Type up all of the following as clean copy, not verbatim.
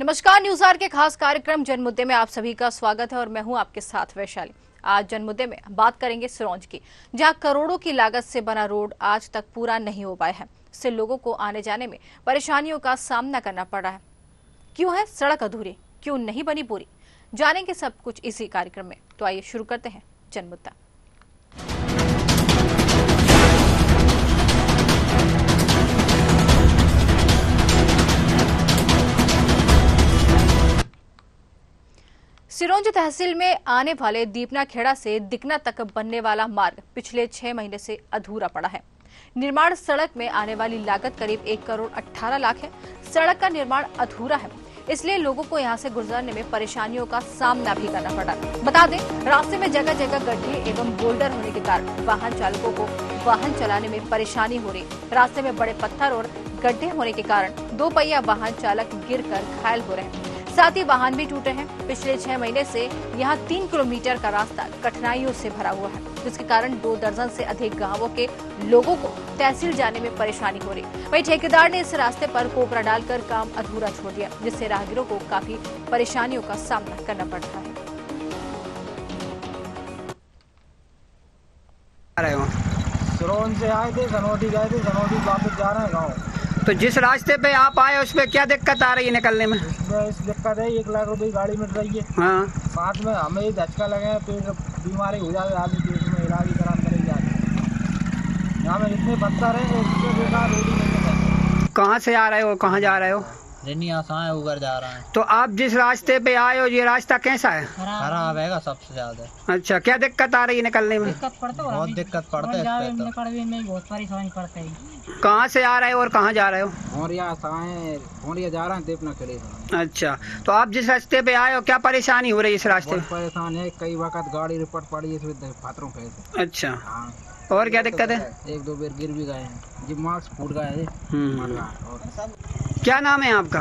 नमस्कार, news our के खास कार्यक्रम जनमुद्दे में आप सभी का स्वागत है और मैं हूं आपके साथ वैशाली। आज जनमुद्दे में बात करेंगे सिरोंज की, जहां करोड़ों की लागत से बना रोड आज तक पूरा नहीं हो पाया है। इससे लोगों को आने जाने में परेशानियों का सामना करना पड़ रहा है। क्यों है सड़क अधूरी, क्यों नहीं बनी पूरी, जानेंगे सब कुछ इसी कार्यक्रम में। तो आइए शुरू करते हैं जनमुद्दा। सिरोंज तहसील में आने वाले दीपना खेड़ा से दिकना तक बनने वाला मार्ग पिछले 6 महीने से अधूरा पड़ा है। निर्माण सड़क में आने वाली लागत करीब 1 करोड़ 18 लाख है। सड़क का निर्माण अधूरा है, इसलिए लोगों को यहां से गुजरने में परेशानियों का सामना भी करना पड़ा। बता दें, रास्ते में जगह जगह गड्ढे एवं बोल्डर होने के कारण वाहन चालकों को वाहन चलाने में परेशानी हो रही। रास्ते में बड़े पत्थर और गड्ढे होने के कारण 2 पहिया वाहन चालक गिरकर घायल हो रहे हैं। साथ ही वाहन भी टूटे हैं। पिछले 6 महीने से यहां 3 किलोमीटर का रास्ता कठिनाइयों से भरा हुआ है, जिसके कारण 2 दर्जन से अधिक गांवों के लोगों को तहसील जाने में परेशानी हो रही। वहीं ठेकेदार ने इस रास्ते पर कोपरा डालकर काम अधूरा छोड़ दिया, जिससे राहगीरों को काफी परेशानियों का सामना करना पड़ रहा है। सिरोंज से आए थे, सनौदी गए थे, सनौदी वापस जा रहे हैं गाँव। तो जिस रास्ते पे आप आए उसमें क्या दिक्कत आ रही है निकलने में? इस दिक्कत है, 1 लाख रुपए गाड़ी मिल रही है। हाँ। साथ में हमें झटका लगे हैं, पेट बीमारी हो जाए, आदमी पेट में इलाज करा करें जाते। यहाँ में इतने पत्थर हैं, इससे बेकार रोड ही नहीं है। कहाँ से आ रहे हो, कहाँ जा रहे हो? रेनिया है, उधर जा रहा है। तो आप जिस रास्ते पे आए हो, ये रास्ता कैसा है? खराब है सबसे ज्यादा। अच्छा, क्या दिक्कत आ रही है निकलने में? बहुत दिक्कत पड़ता है, बहुत परेशानी पड़ता है। कहाँ से आ रहे हो और कहाँ जा रहे हो? भोरिया जा रहे हैं, दीपना खेड़े। अच्छा, तो आप जिस रास्ते पे आए हो क्या परेशानी हो रही है इस रास्ते में? परेशान है, कई वक्त गाड़ी रिपट पड़ी है, पत्थरों पे। अच्छा, हाँ। और क्या दिक्कत है? 1-2 बार गिर भी गए हैं, जी मार्क्स फूट गए हैं। क्या नाम है आपका?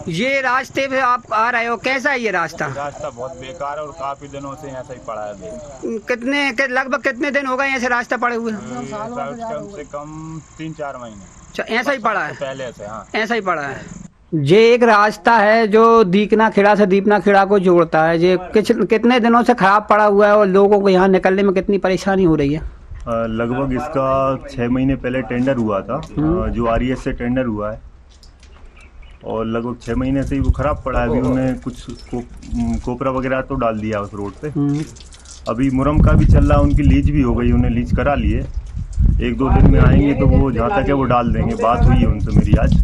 ये रास्ते पे आप आ रहे हो, कैसा है ये रास्ता? रास्ता बहुत बेकार है और काफी दिनों से ऐसा ही पड़ा है। लगभग कितने दिन हो गए ऐसे रास्ता पड़े हुए? कम से कम 3-4 महीने। अच्छा, ऐसा ही पड़ा है पहले से? हाँ, ऐसा ही पड़ा है। ये एक रास्ता है जो दीकना खेड़ा से दीपना खेड़ा को जोड़ता है। ये कितने दिनों से खराब पड़ा हुआ है और लोगों को यहाँ निकलने में कितनी परेशानी हो रही है? लगभग इसका 6 महीने पहले टेंडर हुआ था, जो RES से टेंडर हुआ है, और लगभग 6 महीने से ही वो खराब पड़ा है। अभी उन्होंने कुछ कोपरा वगैरह तो डाल दिया उस रोड पे। अभी मुरम का भी चल रहा है, उनकी लीज भी हो गई, उन्हें लीज करा लिए। 1-2 दिन में आएंगे तो वो जहाँ तक है वो डाल देंगे। बात हुई है उनसे मेरी आज।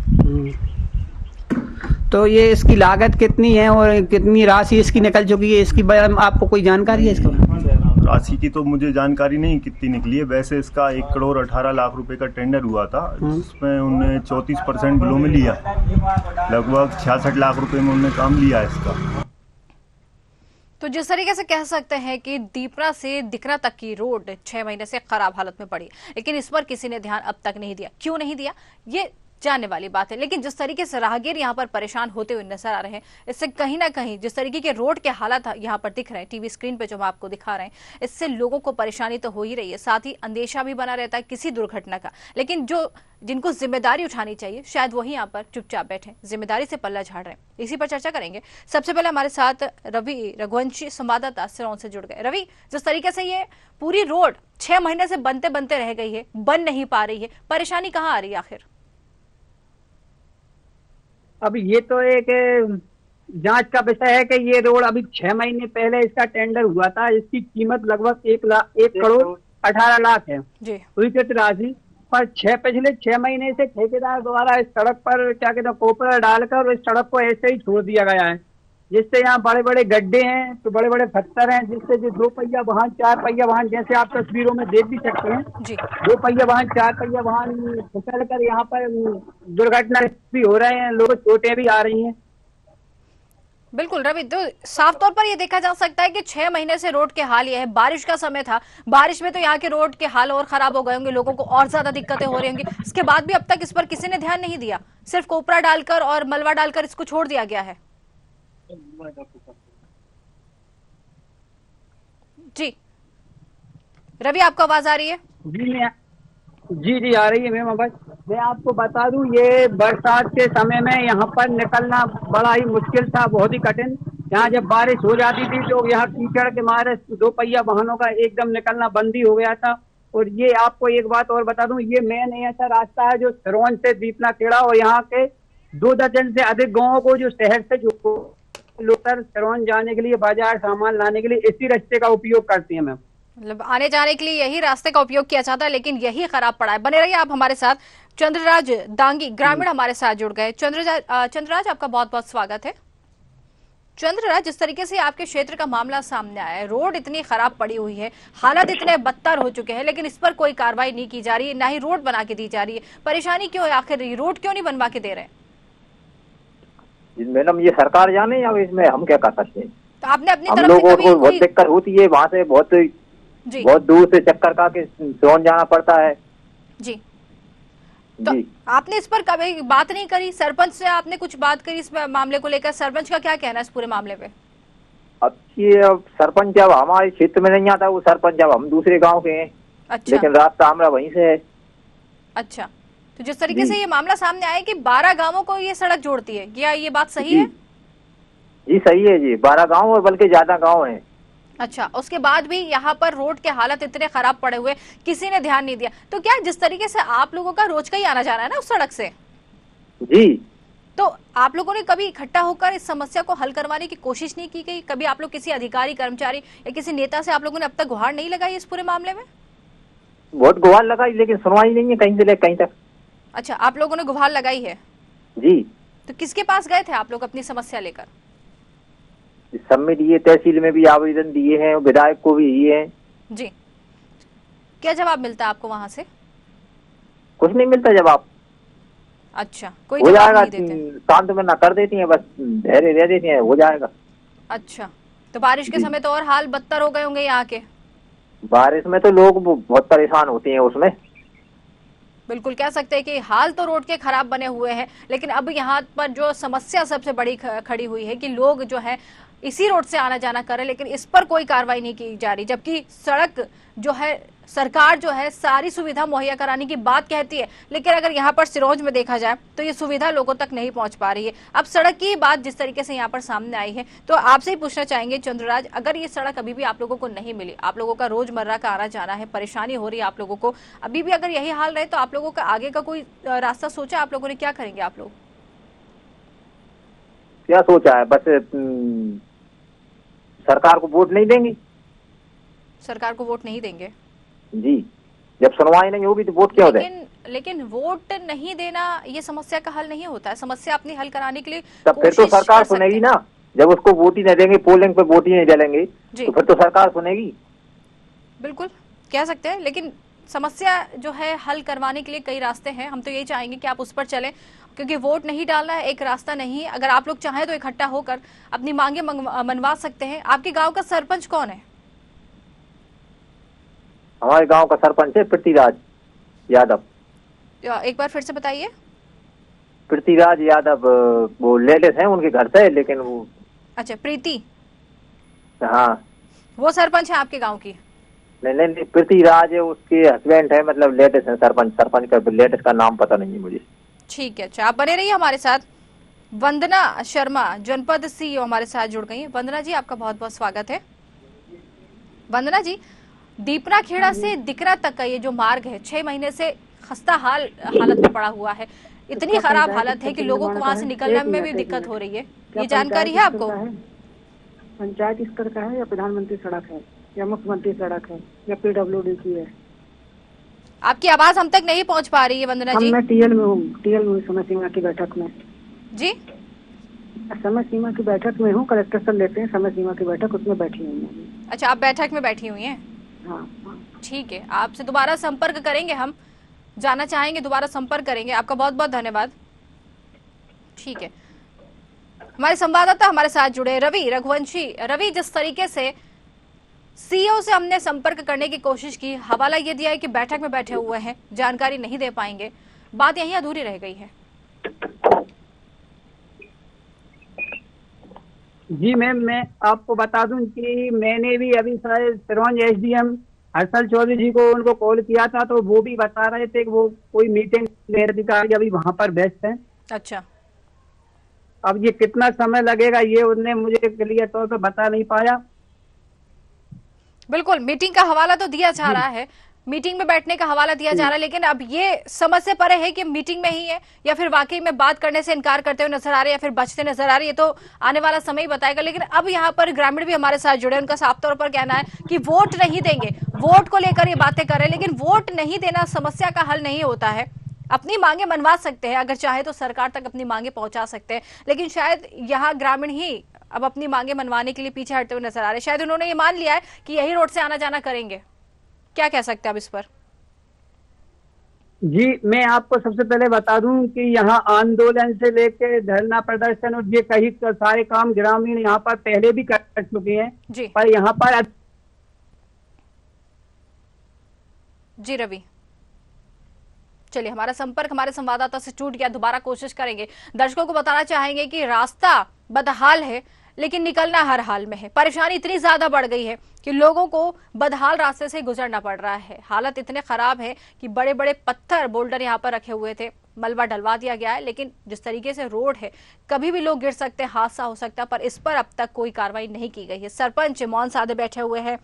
तो ये इसकी लागत कितनी है और कितनी राशि इसकी निकल चुकी है, इसकी बारे में आपको कोई जानकारी है? इसके राशि की तो मुझे जानकारी नहीं कितनी निकली है। वैसे इसका 1 करोड़ 18 लाख रुपए का टेंडर हुआ था, जिसमें उन्होंने 34% बिलों में लिया। लगभग 66 लाख रुपए में उन्होंने काम लिया इसका। तो जिस तरीके से कह सकते हैं कि दीपना से दिकना तक की रोड 6 महीने से खराब हालत में पड़ी, लेकिन इस पर किसी ने ध्यान अब तक नहीं दिया। क्यों नहीं दिया, ये जानने वाली बात है। लेकिन जिस तरीके से राहगीर यहाँ पर परेशान होते हुए नजर आ रहे हैं, इससे कहीं ना कहीं जिस तरीके के रोड के हालात यहाँ पर दिख रहे हैं टीवी स्क्रीन पे जो हम आपको दिखा रहे हैं, इससे लोगों को परेशानी तो हो ही रही है, साथ ही अंदेशा भी बना रहता है किसी दुर्घटना का। लेकिन जिनको जिम्मेदारी उठानी चाहिए, शायद वही यहाँ पर चुपचाप बैठे, जिम्मेदारी से पल्ला झाड़ रहे हैं। इसी पर चर्चा करेंगे। सबसे पहले हमारे साथ रवि रघुवंशी संवाददाता सिरोंज से जुड़ गए। रवि, जिस तरीके से ये पूरी रोड 6 महीने से बनते बनते रह गई है, बन नहीं पा रही है, परेशानी कहाँ आ रही है आखिर? अब ये तो एक जांच का विषय है कि ये रोड अभी 6 महीने पहले इसका टेंडर हुआ था। इसकी कीमत लगभग 1 करोड़ 18 लाख है स्वीकृत राशि। पर पिछले 6 महीने से ठेकेदार द्वारा इस सड़क पर क्या कहते हैं कोपरा डालकर इस सड़क को ऐसे ही छोड़ दिया गया है, जिससे यहाँ बड़े बड़े गड्ढे हैं, तो बड़े बड़े पत्थर हैं, जिससे जो 2 पहिया वाहन 4 पहिया वाहन, जैसे आप तस्वीरों में देख भी सकते हैं, 2 पहिया वाहन 4 पहिया वाहन फिसल कर यहाँ पर दुर्घटना भी हो रहे हैं, लोग चोटें भी आ रही हैं। बिल्कुल रवि, तो साफ तौर पर यह देखा जा सकता है कि 6 महीने से रोड के हाल ये है। बारिश का समय था, बारिश में तो यहाँ के रोड के हाल और खराब हो गए होंगे, लोगों को और ज्यादा दिक्कतें हो रही होंगी। इसके बाद भी अब तक इस पर किसी ने ध्यान नहीं दिया, सिर्फ कोपरा डालकर और मलबा डालकर इसको छोड़ दिया गया है। जी रवि, आपको आवाज आ रही है? जी जी जी, आ रही है मैम आवाज। मैं आपको बता दूं, ये बरसात के समय में यहाँ पर निकलना बड़ा ही मुश्किल था, बहुत ही कठिन। यहाँ जी जब बारिश हो जाती थी तो यहाँ कीचड़ के मारे दो पहिया वाहनों का एकदम निकलना बंद ही हो गया था। और ये आपको एक बात और बता दूं, ये मेन ऐसा रास्ता है जो सिरोंज से दीपना खेड़ा और यहाँ के 2 दर्जन से अधिक गाँवों को, जो शहर से जो लोग सिरोंज जाने के लिए, बाजार सामान लाने के लिए इसी रास्ते का उपयोग करते हैं मैम। मतलब आने जाने के लिए यही रास्ते का उपयोग किया जाता है, लेकिन यही खराब पड़ा है। बने रहिए आप हमारे साथ। चंद्रराज दांगी ग्रामीण हमारे साथ जुड़ गए। चंद्रराज आपका बहुत बहुत स्वागत है। चंद्रराज, जिस तरीके से आपके क्षेत्र का मामला सामने आया है, रोड इतनी खराब पड़ी हुई है, हालात इतने बदतर हो चुके हैं, लेकिन इस पर कोई कार्रवाई नहीं की जा रही है, ना ही रोड बना के दी जा रही है। परेशानी क्यों है आखिर? रोड क्यों नहीं बनवा के दे रहे? मैडम ये सरकार जाने, या इसमें हम क्या कर सकते हैं? तो आपने अपनी हम तरफ लोगों से को बहुत दिक्कत होती है, वहाँ से बहुत दूर से चक्कर का के सोन जाना पड़ता है जी। तो जी। आपने इस पर कभी बात नहीं करी? सरपंच से आपने कुछ बात करी इस मामले को लेकर? सरपंच का क्या कहना है इस पूरे मामले पे? अब सरपंच जब हमारे क्षेत्र में नहीं आता, वो सरपंच जब हम दूसरे गांव के हैं। अच्छा। लेकिन रास्ता हमारा वहीं से है। अच्छा, तो जिस तरीके से ये मामला सामने आया कि 12 गांवों को ये सड़क जोड़ती है, क्या ये बात सही है? जी सही है जी, 12 गाँव और बल्कि ज्यादा गाँव है। अच्छा, उसके बाद भी यहाँ पर रोड के हालत इतने खराब पड़े हुए, किसी ने ध्यान नहीं दिया। तो क्या जिस तरीके से आप लोगों का रोज का ही आना जाना है ना उस सड़क से, जी, तो आप लोगों ने कभी इकट्ठा होकर इस समस्या को हल करवाने की कोशिश नहीं की गई? कभी आप लोग किसी अधिकारी, कर्मचारी या किसी नेता से आप लोगों ने अब तक गुहार नहीं लगाई इस पूरे मामले में? बहुत गुहार लगाई, लेकिन सुनवाई नहीं है कहीं से लेकर कहीं तक। अच्छा, आप लोगों ने गुहार लगाई है जी। तो किसके पास गए थे आप लोग अपनी समस्या लेकर? सब में दिए, तहसील में भी आवेदन दिए हैं, विधायक को भी दिए हैं जी। क्या जवाब मिलता है आपको वहां से? कुछ नहीं मिलता जवाब। अच्छा, कोई हो जवाब जाएगा, नहीं देते? शांत में ना कर देती हैं, बस धैर्य दे देती हैं, हो जाएगा। अच्छा, तो बारिश के समय तो और हाल बदतर हो गए होंगे यहाँ के? बारिश में तो लोग बहुत परेशान होते हैं उसमें। बिल्कुल कह सकते हैं कि हाल तो रोड के खराब बने हुए हैं, लेकिन अब यहाँ पर जो समस्या सबसे बड़ी खड़ी हुई है कि लोग जो है इसी रोड से आना जाना कर रहे हैं, लेकिन इस पर कोई कार्रवाई नहीं की जा रही। जबकि सड़क जो है, सरकार जो है सारी सुविधा मुहैया कराने की बात कहती है, लेकिन अगर यहाँ पर सिरोंज में देखा जाए तो ये सुविधा लोगों तक नहीं पहुंच पा रही है। अब सड़क की बात जिस तरीके से यहाँ पर सामने आई है, तो आपसे ही पूछना चाहेंगे चंद्रराज, अगर ये सड़क अभी भी आप लोगों को नहीं मिली, आप लोगों का रोजमर्रा का आना जाना है, परेशानी हो रही है आप लोगों को, अभी भी अगर यही हाल रहे तो आप लोगों का आगे का कोई रास्ता सोचा आप लोगों ने? क्या करेंगे आप लोग? क्या सोचा है, बस सरकार को वोट नहीं देंगे। सरकार को वोट नहीं देंगे जी, जब सुनवाई नहीं होगी तो वोट क्यों दें? लेकिन वोट नहीं देना ये समस्या का हल नहीं होता है। समस्या अपनी हल कराने के लिए तब फिर तो सरकार सुनेगी ना। जब उसको वोट ही नहीं देंगे, पोलिंग पे वोट ही नहीं डालेंगे, तो फिर तो सरकार सुनेगी। बिल्कुल कह सकते हैं, लेकिन समस्या जो है हल करवाने के लिए कई रास्ते हैं। हम तो यही चाहेंगे कि आप उस पर चलें, क्योंकि वोट नहीं डालना है एक रास्ता नहीं है। अगर आप लोग चाहें तो इकट्ठा होकर अपनी मांगे मनवा सकते हैं। आपके गांव का सरपंच कौन है? हमारे गांव का सरपंच है पृथ्वीराज यादव। एक बार फिर से बताइए। पृथ्वीराज यादव, वो लेडीज हैं, उनके घर से, लेकिन वो। अच्छा, प्रीति। हाँ, वो सरपंच है आपके गाँव की? नहीं, पृथ्वीराज है, उसके हस्बैंड है, मतलब लेडीज है सरपंच। सरपंच का लेडीज का नाम पता नहीं है मुझे। ठीक है, अच्छा आप बने रहिए हमारे साथ। वंदना शर्मा जनपद सीईओ हमारे साथ जुड़ गई हैं। वंदना जी, आपका बहुत बहुत स्वागत है। वंदना जी, दीपना खेड़ा से दिकरा तक का ये जो मार्ग है 6 महीने से खस्ता हालत में पड़ा हुआ है। इतनी खराब हालत है कि लोगों को वहाँ से निकलने में भी दिक्कत हो रही है। ये जानकारी है आपको? पंचायत स्तर का है या प्रधानमंत्री सड़क है या मुख्यमंत्री सड़क है या PWD की है? आपकी आवाज हम तक नहीं पहुंच पा रही है वंदना जी। मैं टीएल में हूँ, समय सीमा की बैठक में। जी, समय सीमा की बैठक में हूँ, कलेक्टर सर लेते हैं समय सीमा की बैठक, उसमें बैठी हुई हूँ। अच्छा, आप बैठक में बैठी हुई हैं? हाँ। ठीक है, आपसे दोबारा संपर्क करेंगे, हम जाना चाहेंगे, दोबारा संपर्क करेंगे। आपका बहुत बहुत धन्यवाद। ठीक है, हमारे संवाददाता हमारे साथ जुड़े रवि रघुवंशी। रवि, जिस तरीके से सीईओ से हमने संपर्क करने की कोशिश की, हवाला ये दिया है कि बैठक में बैठे हुए हैं, जानकारी नहीं दे पाएंगे, बात यहीं अधूरी रह गई है। जी मैम, मैं आपको बता दूं कि मैंने भी अभी शायद सिरोंज SDM हर्षल चौधरी जी को उनको कॉल किया था तो वो भी बता रहे थे कि वो कोई मीटिंग अधिकारी अभी वहां पर व्यस्त है। अच्छा, अब ये कितना समय लगेगा ये उन्होंने मुझे क्लियर तौर पर बता नहीं पाया। बिल्कुल मीटिंग का हवाला तो दिया जा रहा है, मीटिंग में बैठने का हवाला दिया जा रहा है, लेकिन अब ये समझ से परे है कि मीटिंग में ही है या फिर वाकई में बात करने से इनकार करते हुए नजर आ रहे हैं या फिर बचते नजर आ रहे हैं, ये तो आने वाला समय ही बताएगा। लेकिन अब यहाँ पर ग्रामीण भी हमारे साथ जुड़े, उनका साफ तौर पर कहना है कि वोट नहीं देंगे, वोट को लेकर ये बातें कर रहे हैं, लेकिन वोट नहीं देना समस्या का हल नहीं होता है। अपनी मांगे मनवा सकते हैं, अगर चाहे तो सरकार तक अपनी मांगे पहुंचा सकते हैं, लेकिन शायद यहाँ ग्रामीण ही अब अपनी मांगे मनवाने के लिए पीछे हटते हुए नजर आ रहे हैं। शायद उन्होंने ये मान लिया है कि यही रोड से आना जाना करेंगे। क्या कह सकते हैं अब इस पर? जी, मैं आपको सबसे पहले बता दूं कि यहाँ आंदोलन से लेकर धरना प्रदर्शन और ये कई सारे काम ग्रामीण यहाँ पर पहले भी कर चुके हैं जी। पर यहाँ पर जी रवि, चलिए हमारा संपर्क हमारे संवाददाता से टूट गया, दोबारा कोशिश करेंगे। दर्शकों को बताना चाहेंगे कि रास्ता बदहाल है लेकिन निकलना हर हाल में है। परेशानी इतनी ज्यादा बढ़ गई है कि लोगों को बदहाल रास्ते से गुजरना पड़ रहा है। हालत इतने खराब है कि बड़े बड़े पत्थर बोल्डर यहाँ पर रखे हुए थे, मलबा डलवा दिया गया है, लेकिन जिस तरीके से रोड है कभी भी लोग गिर सकते हैं, हादसा हो सकता है, पर इस पर अब तक कोई कार्रवाई नहीं की गई है। सरपंच मौन साधे बैठे हुए हैं,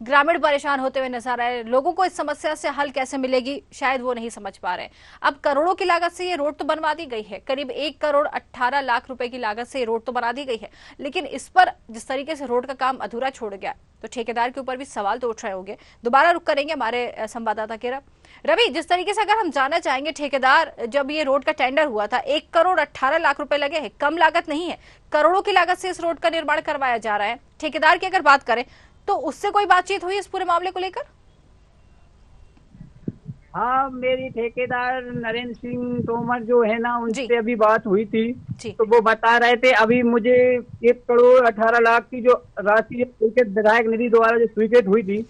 ग्रामीण परेशान होते हुए नजर आए। लोगों को इस समस्या से हल कैसे मिलेगी शायद वो नहीं समझ पा रहे। अब करोड़ों की लागत से ये रोड तो बनवा दी गई है, करीब 1,18,00,000 रुपए की लागत से ये रोड तो बना दी गई है, लेकिन इस पर जिस तरीके से रोड का काम अधूरा छोड़ गया तो ठेकेदार के ऊपर भी सवाल तो उठ रहे होंगे। दोबारा रुक करेंगे हमारे संवाददाता के रवि, जिस तरीके से अगर हम जानना चाहेंगे, ठेकेदार जब ये रोड का टेंडर हुआ था 1,18,00,000 रुपए लगे हैं, कम लागत नहीं है, करोड़ों की लागत से इस रोड का निर्माण करवाया जा रहा है। ठेकेदार की अगर बात करें तो उससे कोई बातचीत हुई इस पूरे मामले को लेकर? हाँ, मेरी ठेकेदार नरेंद्र सिंह तोमर जो है ना, उनसे अभी बात हुई थी तो वो बता रहे थे अभी मुझे 1,18,00,000 की जो राशि विधायक निधि द्वारा जो स्वीकृत हुई थी,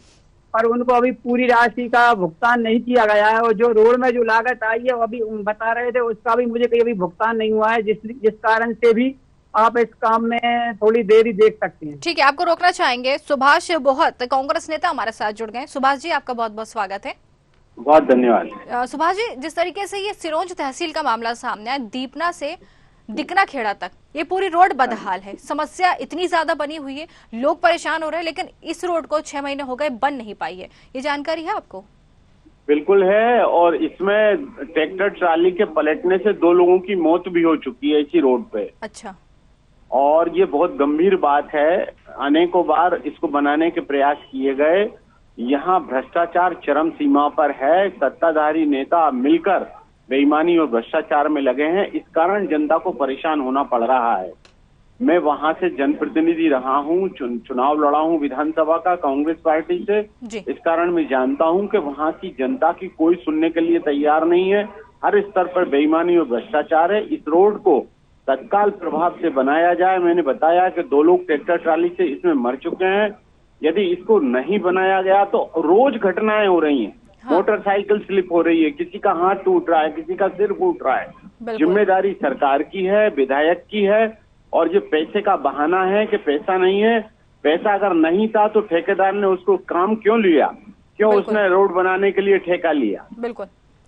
पर उनको अभी पूरी राशि का भुगतान नहीं किया गया है, और जो रोड में जो लागत आई है वो अभी बता रहे थे उसका भी मुझे कहीं भुगतान नहीं हुआ है, जिस कारण से भी आप इस काम में थोड़ी देरी देख सकते हैं। ठीक है, आपको रोकना चाहेंगे। सुभाष बोहत कांग्रेस नेता हमारे साथ जुड़ गए। सुभाष जी, आपका बहुत बहुत स्वागत है। बहुत धन्यवाद। सुभाष जी, जिस तरीके से ये सिरोंज तहसील का मामला सामने आया, दीपना से दिकना खेड़ा तक ये पूरी रोड बदहाल है, समस्या इतनी ज्यादा बनी हुई है, लोग परेशान हो रहे हैं, लेकिन इस रोड को 6 महीने हो गए बन नहीं पाई है, ये जानकारी है आपको? बिल्कुल है, और इसमें ट्रैक्टर ट्राली के पलटने से 2 लोगों की मौत भी हो चुकी है इसी रोड पे। अच्छा। और ये बहुत गंभीर बात है, अनेकों बार इसको बनाने के प्रयास किए गए, यहाँ भ्रष्टाचार चरम सीमा पर है, सत्ताधारी नेता मिलकर बेईमानी और भ्रष्टाचार में लगे हैं, इस कारण जनता को परेशान होना पड़ रहा है। मैं वहां से जनप्रतिनिधि रहा हूँ, चुनाव लड़ा हूँ विधानसभा का कांग्रेस पार्टी से, इस कारण मैं जानता हूँ कि वहां की जनता की कोई सुनने के लिए तैयार नहीं है, हर स्तर पर बेईमानी और भ्रष्टाचार है। इस रोड को तत्काल प्रभाव से बनाया जाए। मैंने बताया कि 2 लोग ट्रैक्टर ट्राली से इसमें मर चुके हैं, यदि इसको नहीं बनाया गया तो रोज घटनाएं हो रही हैं। हाँ। मोटरसाइकिल स्लिप हो रही है, किसी का हाथ टूट रहा है, किसी का सिर फूट रहा है। जिम्मेदारी सरकार की है, विधायक की है, और ये पैसे का बहाना है कि पैसा नहीं है। पैसा अगर नहीं था तो ठेकेदार ने उसको काम क्यों लिया, क्यों उसने रोड बनाने के लिए ठेका लिया? बिल्कुल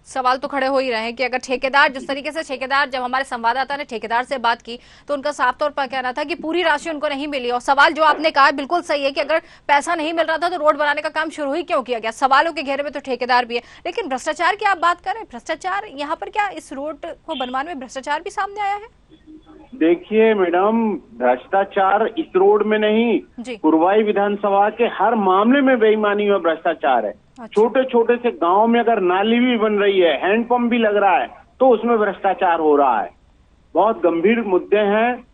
सवाल तो खड़े हो ही रहे हैं कि अगर ठेकेदार, जिस तरीके से ठेकेदार, जब हमारे संवाददाता ने ठेकेदार से बात की तो उनका साफ तौर पर कहना था कि पूरी राशि उनको नहीं मिली, और सवाल जो आपने कहा बिल्कुल सही है कि अगर पैसा नहीं मिल रहा था तो रोड बनाने का काम शुरू ही क्यों किया गया? सवालों के घेरे में तो ठेकेदार भी है, लेकिन भ्रष्टाचार की आप बात करें, भ्रष्टाचार यहाँ पर क्या इस रोड को बनवाने में भ्रष्टाचार भी सामने आया है? देखिए मैडम, भ्रष्टाचार इस रोड में नहीं, कुरवाई विधानसभा के हर मामले में बेईमानी और भ्रष्टाचार है। अच्छा। छोटे छोटे से गांव में अगर नाली भी बन रही है, हैंडपंप भी लग रहा है, तो उसमें भ्रष्टाचार हो रहा है। बहुत गंभीर मुद्दे हैं,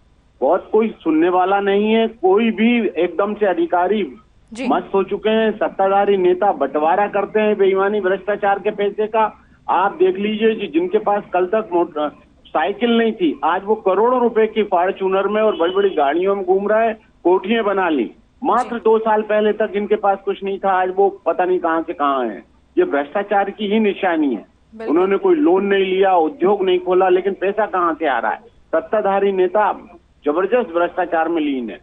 बहुत कोई सुनने वाला नहीं है, कोई भी एकदम से अधिकारी मस्त हो चुके हैं। सत्ताधारी नेता बंटवारा करते हैं बेईमानी भ्रष्टाचार के पैसे का। आप देख लीजिए, जिनके पास कल तक साइकिल नहीं थी, आज वो करोड़ों रुपए की फॉर्च्यूनर में और बड़ी बड़ी गाड़ियों में घूम रहा है, कोठियां बना ली। मात्र 2 साल पहले तक जिनके पास कुछ नहीं था, आज वो पता नहीं कहां से कहां है। ये भ्रष्टाचार की ही निशानी है। उन्होंने कोई लोन नहीं लिया, उद्योग नहीं खोला, लेकिन पैसा कहां से आ रहा है? सत्ताधारी नेता जबरदस्त भ्रष्टाचार में लीन है।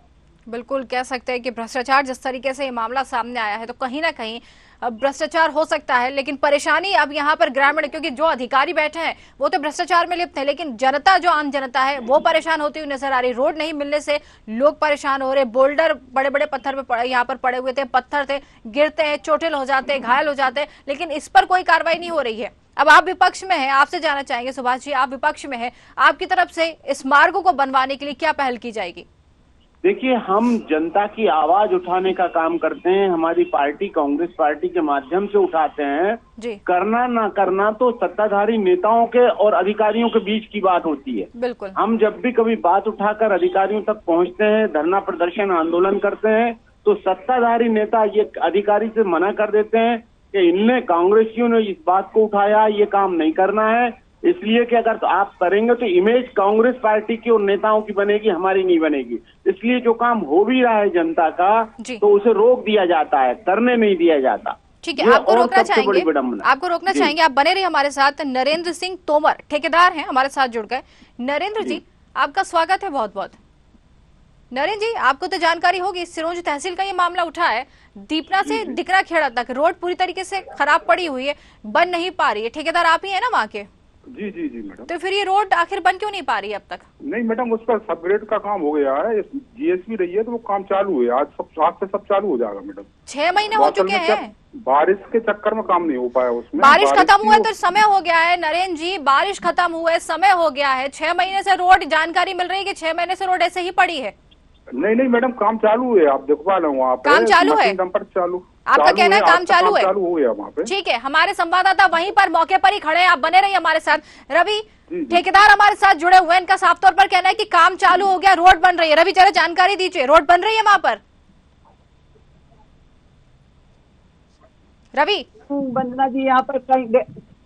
बिल्कुल कह सकते हैं कि भ्रष्टाचार जिस तरीके से ये मामला सामने आया है तो कहीं ना कहीं भ्रष्टाचार हो सकता है, लेकिन परेशानी अब यहाँ पर ग्रामीण, क्योंकि जो अधिकारी बैठे हैं वो तो भ्रष्टाचार में लिप्त है, लेकिन जनता, जो आम जनता है वो परेशान होती हुई नजर आ रही। रोड नहीं मिलने से लोग परेशान हो रहे, बोल्डर बड़े बड़े पत्थर पे यहाँ पर पड़े हुए थे, पत्थर थे, गिरते हैं, चोटिल हो जाते हैं, घायल हो जाते हैं, लेकिन इस पर कोई कार्रवाई नहीं हो रही है। अब आप विपक्ष में हैं, आपसे जानना चाहेंगे सुभाष जी, आप विपक्ष में हैं, आपकी तरफ से इस मार्ग को बनवाने के लिए क्या पहल की जाएगी? देखिए, हम जनता की आवाज उठाने का काम करते हैं, हमारी पार्टी कांग्रेस पार्टी के माध्यम से उठाते हैं जी। करना ना करना तो सत्ताधारी नेताओं के और अधिकारियों के बीच की बात होती है। बिल्कुल। हम जब भी कभी बात उठाकर अधिकारियों तक पहुंचते हैं, धरना प्रदर्शन आंदोलन करते हैं, तो सत्ताधारी नेता ये अधिकारी से मना कर देते हैं कि इनने, कांग्रेसियों ने इस बात को उठाया, ये काम नहीं करना है, इसलिए कि अगर तो आप करेंगे तो इमेज कांग्रेस पार्टी की और नेताओं की बनेगी, हमारी नहीं बनेगी। इसलिए जो काम हो भी रहा है जनता का तो उसे रोक दिया जाता है, करने नहीं दिया जाता। ठीक है, आपको रोकना चाहेंगे, आपको रोकना चाहेंगे, आप बने रहिए हमारे साथ। नरेंद्र सिंह तोमर ठेकेदार हैं, हमारे साथ जुड़ गए। नरेंद्र जी, आपका स्वागत है बहुत बहुत। नरेंद्र जी, आपको तो जानकारी होगी, सिरोंज तहसील का ये मामला उठा है, दीपना से दिकना खेड़ा तक रोड पूरी तरीके से खराब पड़ी हुई है, बन नहीं पा रही है। ठेकेदार आप ही है ना वहाँ के? जी जी जी मैडम। तो फिर ये रोड आखिर बन क्यों नहीं पा रही है अब तक? नहीं मैडम, उस पर सबग्रेड का काम हो गया है, जीएसपी रही है तो वो काम चालू है, आज से सब चालू हो जाएगा मैडम। 6 महीने हो चुके हैं, बारिश के चक्कर में काम नहीं हो पाया उसमें। बारिश खत्म हुआ है तो समय हो गया है नरेंद्र जी, बारिश खत्म हुआ है, समय हो गया है। 6 महीने से रोड, जानकारी मिल रही है कि 6 महीने से रोड ऐसे ही पड़ी है। नहीं मैडम, काम चालू है, आप देखवा लो वहाँ पे काम चालू है, नंबर चालू, आपका कहना है काम चालू है? चालू हो गया वहाँ पे। ठीक है, हमारे संवाददाता वहीं पर मौके पर ही खड़े हैं, आप बने रहिए हमारे साथ। रवि, ठेकेदार हमारे साथ जुड़े हुए हैं, इनका साफ तौर पर कहना है कि काम चालू हो गया, रोड बन रही है। रवि जरा जानकारी दीजिए, रोड बन रही है वहाँ पर? रवि। वंदना जी, यहाँ पर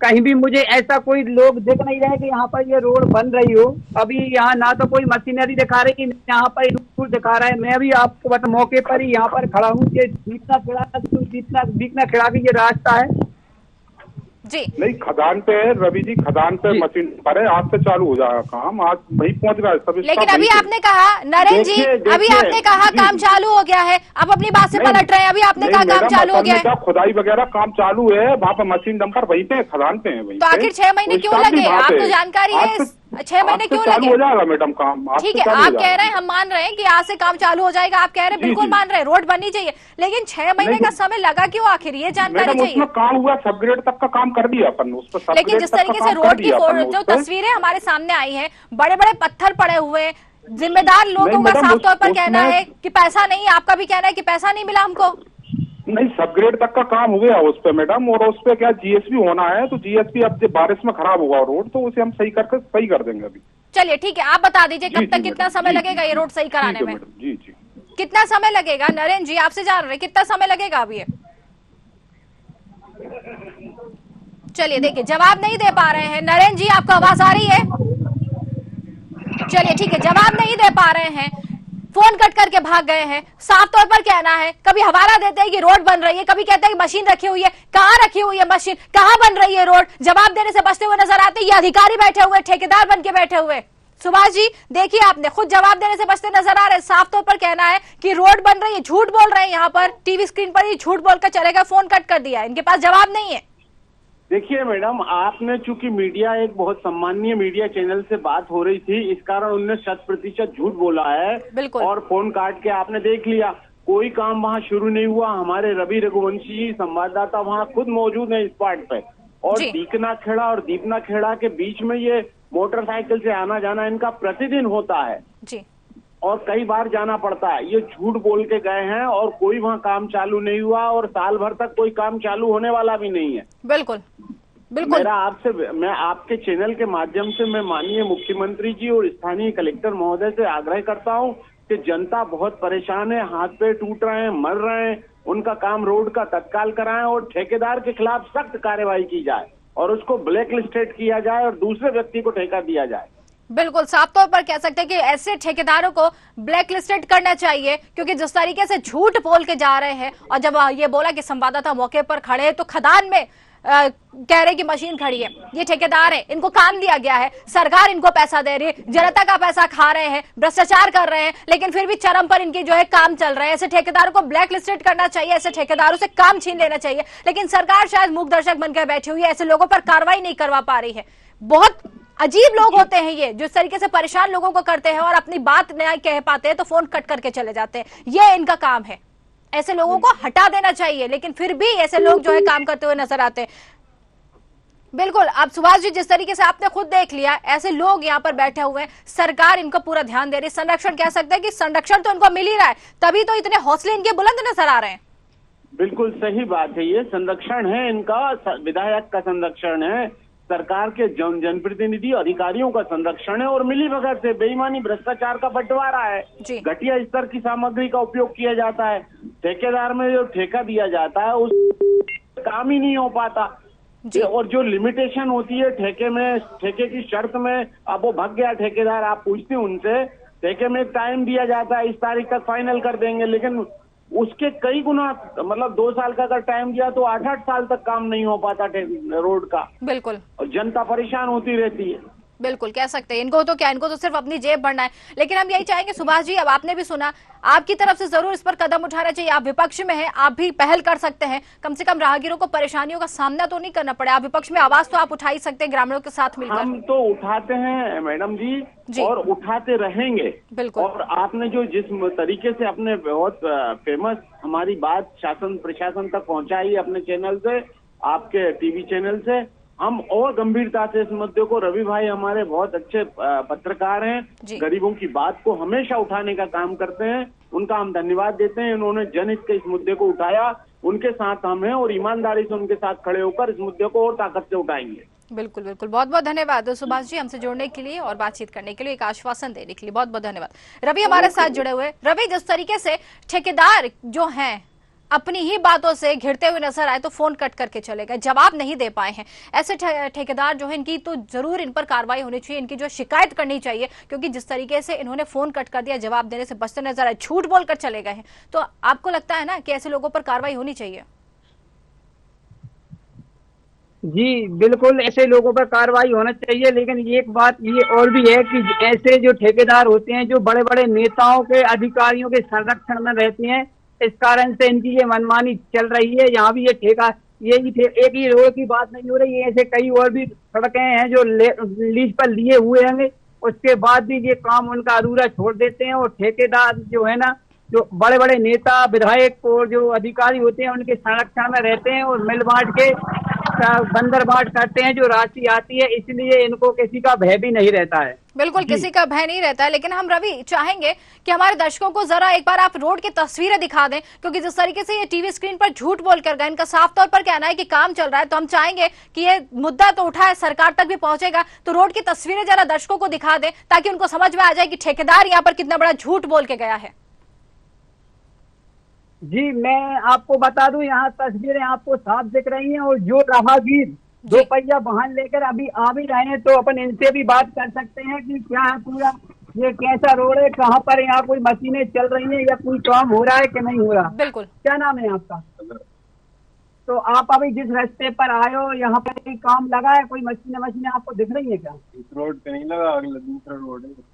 कहीं भी मुझे ऐसा कोई लोग दिख नहीं रहे कि यहाँ पर ये रोड बन रही हो। अभी यहाँ ना तो कोई मशीनरी दिखा रही कि यहाँ पर रूट दिखा रहा है। मैं भी आपको बता, मौके पर ही यहाँ पर खड़ा हूँ। ये दीपना खेड़ा की ये रास्ता है जी। नहीं, खदान पे है रवि जी, खदान पे मशीन पर है, आज से चालू हो जाएगा काम, आज वही पहुंच रहा है सब। लेकिन अभी आपने कहा नरेंद्र जी, अभी आपने कहा काम चालू हो गया है, अब अपनी बात से पलट रहे हैं। अभी आपने कहा काम चालू हो गया है, खुदाई वगैरह काम चालू है, वहाँ पे मशीन डंपर वहीं पे खदान पे है। तो आखिर 6 महीने क्यों लगे? आपको जानकारी है 6 महीने क्यों लगे? हो जाएगा मैडम काम। ठीक है, आप कह रहे हैं, हम मान रहे हैं कि आज से काम चालू हो जाएगा, आप कह रहे हैं बिल्कुल मान रहे हैं, रोड बननी चाहिए, लेकिन 6 महीने का समय लगा क्यों आखिर? ये जानकारी चाहिए। काम हुआ, सबग्रेड तक का काम कर दिया अपन उस पर। लेकिन जिस तरीके से रोड की जो तस्वीरें हमारे सामने आई है, बड़े बड़े पत्थर पड़े हुए, जिम्मेदार लोगों का साफ तौर पर कहना है कि पैसा नहीं, आपका भी कहना है कि पैसा नहीं मिला हमको। नहीं, सबग्रेड तक का काम हो गया उस पे मैडम, और उस पे क्या जीएसपी होना है, तो जीएसपी अब जब बारिश में खराब होगा रोड तो उसे हम सही कर देंगे अभी। चलिए ठीक है, आप बता दीजिए कब तक, कितना समय लगेगा ये रोड सही कराने में? जी जी, कितना समय लगेगा? नरेंद्र जी, आपसे जान रहे कितना समय लगेगा अब ये? चलिए देखिए, जवाब नहीं दे पा रहे हैं नरेंद्र जी, आपको आवाज आ रही है? चलिए ठीक है, जवाब नहीं दे पा रहे हैं, फोन कट करके भाग गए हैं। साफ तौर पर कहना है, कभी हवाला देते हैं कि रोड बन रही है, कभी कहते हैं कि मशीन रखी हुई है। कहाँ रखी हुई है मशीन? कहाँ बन रही है रोड? जवाब देने से बचते हुए नजर आते हैं ये अधिकारी बैठे हुए, ठेकेदार बन के बैठे हुए। सुभाष जी देखिए, आपने खुद जवाब देने से बचते नजर आ रहे हैं। साफ तौर पर कहना है कि रोड बन रही है, झूठ बोल रहे हैं, यहाँ पर टीवी स्क्रीन पर ही झूठ बोलकर चलेगा, फोन कट कर दिया, इनके पास जवाब नहीं है। देखिए मैडम, आपने चूंकि मीडिया, एक बहुत सम्मानीय मीडिया चैनल से बात हो रही थी, इस कारण उन्होंने 100% झूठ बोला है। बिल्कुल। और फोन काट के आपने देख लिया, कोई काम वहाँ शुरू नहीं हुआ। हमारे रवि रघुवंशी जी संवाददाता वहाँ खुद मौजूद है स्पॉट पे, और दीकना खेड़ा और दीपना खेड़ा के बीच में ये मोटरसाइकिल से आना जाना इनका प्रतिदिन होता है जी, और कई बार जाना पड़ता है। ये झूठ बोल के गए हैं और कोई वहाँ काम चालू नहीं हुआ, और साल भर तक कोई काम चालू होने वाला भी नहीं है। बिल्कुल बिल्कुल। मैं आपके चैनल के माध्यम से मैं माननीय मुख्यमंत्री जी और स्थानीय कलेक्टर महोदय से आग्रह करता हूँ कि जनता बहुत परेशान है, हाथ पैर टूट रहे हैं, मर रहे हैं, उनका काम रोड का तत्काल कराएं और ठेकेदार के खिलाफ सख्त कार्रवाई की जाए और उसको ब्लैक लिस्टेड किया जाए और दूसरे व्यक्ति को ठेका दिया जाए। बिल्कुल, साफ तौर पर कह सकते हैं कि ऐसे ठेकेदारों को ब्लैक लिस्टेड करना चाहिए, क्योंकि जिस तरीके से झूठ बोल के जा रहे हैं, और जब ये बोला कि संवाददाता मौके पर खड़े हैं, तो खदान में कह रहे कि मशीन खड़ी है, ये ठेकेदार है, इनको काम दिया गया है, सरकार इनको पैसा दे रही है, जनता का पैसा खा रहे हैं, भ्रष्टाचार कर रहे हैं, लेकिन फिर भी चरम पर इनके जो है काम चल रहे हैं। ऐसे ठेकेदारों को ब्लैक लिस्टेड करना चाहिए, ऐसे ठेकेदारों से काम छीन लेना चाहिए, लेकिन सरकार शायद मूक दर्शक बनकर बैठी हुई है, ऐसे लोगों पर कार्रवाई नहीं करवा पा रही है। बहुत अजीब लोग होते हैं ये, जो इस तरीके से परेशान लोगों को करते हैं और अपनी बात नहीं कह पाते हैं तो फोन कट करके चले जाते हैं, ये इनका काम है। ऐसे लोगों को हटा देना चाहिए, लेकिन फिर भी ऐसे लोग जो है काम करते हुए नजर आते हैं। बिल्कुल, आप सुभाष जी जिस तरीके से आपने खुद देख लिया, ऐसे लोग यहाँ पर बैठे हुए हैं, सरकार इनको पूरा ध्यान दे रही है, संरक्षण कह सकते हैं कि संरक्षण तो इनको मिल ही रहा है, तभी तो इतने हौसले इनके बुलंद नजर आ रहे हैं। बिल्कुल सही बात है, ये संरक्षण है इनका, विधायक का संरक्षण है, सरकार के जनप्रतिनिधि अधिकारियों का संरक्षण है, और मिली भगत से बेईमानी भ्रष्टाचार का बंटवारा है, घटिया स्तर की सामग्री का उपयोग किया जाता है, ठेकेदार में जो ठेका दिया जाता है उस काम ही नहीं हो पाता, और जो लिमिटेशन होती है ठेके में, ठेके की शर्त में, अब वो भाग गया ठेकेदार, आप पूछते हैं उनसे, ठेके में एक टाइम दिया जाता है, इस तारीख तक फाइनल कर देंगे, लेकिन उसके कई गुना, मतलब 2 साल का अगर टाइम दिया तो 8-8 साल तक काम नहीं हो पाता रोड का। बिल्कुल, और जनता परेशान होती रहती है। बिल्कुल कह सकते हैं, इनको तो क्या, इनको तो सिर्फ अपनी जेब भरना है। लेकिन हम यही चाहेंगे सुभाष जी, अब आपने भी सुना, आपकी तरफ से जरूर इस पर कदम उठाना चाहिए, आप विपक्ष में हैं, आप भी पहल कर सकते हैं, कम से कम राहगीरों को परेशानियों का सामना तो नहीं करना पड़े, आप विपक्ष में आवाज तो आप उठा ही सकते हैं ग्रामीणों के साथ मिलकर। हम तो उठाते हैं मैडम जी, और उठाते रहेंगे। बिल्कुल, और आपने जो जिस तरीके से अपने बहुत फेमस हमारी बात शासन प्रशासन तक पहुंचाई अपने चैनल से, आपके टीवी चैनल से, हम और गंभीरता से इस मुद्दे को, रवि भाई हमारे बहुत अच्छे पत्रकार हैं, गरीबों की बात को हमेशा उठाने का काम करते हैं, उनका हम धन्यवाद देते हैं। उन्होंने जनहित के इस मुद्दे को उठाया, उनके साथ हम हैं और ईमानदारी से उनके साथ खड़े होकर इस मुद्दे को और ताकत से उठाएंगे। बिल्कुल बिल्कुल, बहुत बहुत धन्यवाद सुभाष जी हमसे जुड़ने के लिए और बातचीत करने के लिए, एक आश्वासन देने के लिए बहुत बहुत धन्यवाद। रवि हमारे साथ जुड़े हुए। रवि, जिस तरीके से ठेकेदार जो हैं अपनी ही बातों से घिरते हुए नजर आए तो फोन कट करके चले गए, जवाब नहीं दे पाए हैं, ऐसे ठेकेदार जो है इनकी तो जरूर इन पर कार्रवाई होनी चाहिए, इनकी जो शिकायत करनी चाहिए, क्योंकि जिस तरीके से इन्होंने फोन कट कर दिया, जवाब देने से बचते नजर आए, झूठ बोलकर चले गए हैं, तो आपको लगता है ना कि ऐसे लोगों पर कार्रवाई होनी चाहिए? जी बिल्कुल, ऐसे लोगों पर कार्रवाई होना चाहिए, लेकिन एक बात ये और भी है कि ऐसे जो ठेकेदार होते हैं, जो बड़े बड़े नेताओं के, अधिकारियों के संरक्षण में रहते हैं, इस कारण से इनकी ये मनमानी चल रही है। यहाँ भी ये ठेका, एक ही रोड की बात नहीं हो रही है, ऐसे कई और भी सड़कें हैं जो लीज पर लिए हुए हैं, उसके बाद भी ये काम उनका अधूरा छोड़ देते हैं। और ठेकेदार जो है ना, जो बड़े बड़े नेता, विधायक और जो अधिकारी होते हैं, उनके संरक्षण में रहते हैं और मिल बांट के बंदर बांट करते हैं जो राशि आती है, इसलिए इनको किसी का भय भी नहीं रहता है। बिल्कुल, किसी का भय नहीं रहता है। लेकिन हम रवि चाहेंगे कि हमारे दर्शकों को जरा एक बार आप रोड की तस्वीरें दिखा दें, क्योंकि जिस तरीके से ये टीवी स्क्रीन पर झूठ बोल कर गए, इनका साफ तौर पर कहना है कि काम चल रहा है, तो हम चाहेंगे कि ये मुद्दा तो उठा है, सरकार तक भी पहुंचेगा, तो रोड की तस्वीरें जरा दर्शकों को दिखा दें ताकि उनको समझ में आ जाए कि ठेकेदार यहाँ पर कितना बड़ा झूठ बोल के गया है। जी मैं आपको बता दूं, यहाँ तस्वीरें आपको साफ दिख रही हैं, और जो राहगीर 2 पहिया वाहन लेकर अभी आ भी रहे हैं, तो अपन इनसे भी बात कर सकते हैं कि क्या है पूरा, ये कैसा रोड है, कहाँ पर यहाँ कोई मशीनें चल रही हैं या कोई काम हो रहा है कि नहीं हो रहा। बिल्कुल, क्या नाम है आपका? तो आप अभी जिस रास्ते पर आए हो, यहाँ पर कोई काम लगा है, कोई मशीनें आपको दिख रही है क्या? इस रोड पे नहीं लगा, अगला दूसरा रोड है।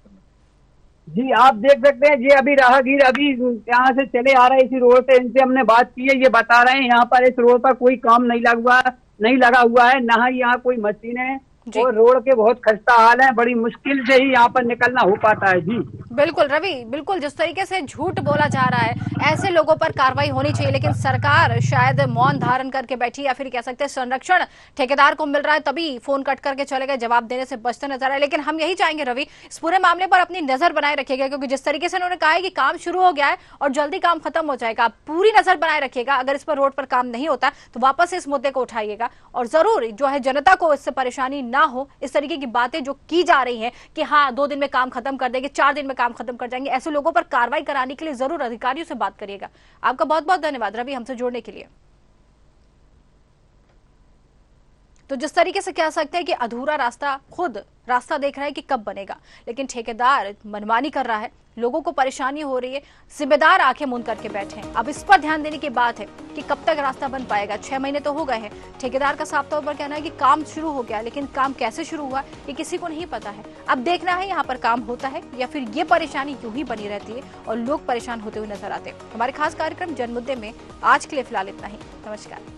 जी आप देख सकते हैं, ये अभी राहगीर अभी यहाँ से चले आ रहे हैं इसी रोड पे, इनसे हमने बात की है, ये बता रहे हैं यहाँ पर इस रोड पर कोई काम नहीं लगा हुआ है, ना ही यहाँ कोई मशीन है, और रोड के बहुत खस्ता हाल है, बड़ी मुश्किल से ही यहाँ पर निकलना हो पाता है। जी बिल्कुल रवि, बिल्कुल जिस तरीके से झूठ बोला जा रहा है, ऐसे लोगों पर कार्रवाई होनी चाहिए, लेकिन सरकार शायद मौन धारण करके बैठी, या फिर कह सकते हैं संरक्षण ठेकेदार को मिल रहा है तभी फोन कट करके चले गए, जवाब देने से बचते नजर आए। लेकिन हम यही चाहेंगे रवि, इस पूरे मामले पर अपनी नजर बनाए रखिएगा, क्योंकि जिस तरीके से उन्होंने कहा है कि काम शुरू हो गया है और जल्दी काम खत्म हो जाएगा, आप पूरी नजर बनाए रखिएगा। अगर इस पर रोड पर काम नहीं होता तो वापस इस मुद्दे को उठाइएगा, और जरूर जो है जनता को इससे परेशानी ना हो, इस तरीके की बातें जो की जा रही हैं कि हाँ 2 दिन में काम खत्म कर देंगे, 4 दिन में काम खत्म कर जाएंगे, ऐसे लोगों पर कार्रवाई कराने के लिए जरूर अधिकारियों से बात करिएगा। आपका बहुत बहुत धन्यवाद रवि हमसे जुड़ने के लिए। तो जिस तरीके से कह सकते हैं कि अधूरा रास्ता खुद रास्ता देख रहा है कि कब बनेगा, लेकिन ठेकेदार मनमानी कर रहा है, लोगों को परेशानी हो रही है, जिम्मेदार आंखें मूंद करके बैठे हैं। अब इस पर ध्यान देने की बात है कि कब तक रास्ता बन पाएगा। 6 महीने तो हो गए हैं। ठेकेदार का साफ तौर पर कहना है कि काम शुरू हो गया, लेकिन काम कैसे शुरू हुआ ये किसी को नहीं पता है। अब देखना है यहाँ पर काम होता है या फिर ये परेशानी यूं ही बनी रहती है और लोग परेशान होते हुए नजर आते हैं। हमारे खास कार्यक्रम जनमुद्दे में आज के लिए फिलहाल इतना ही। नमस्कार।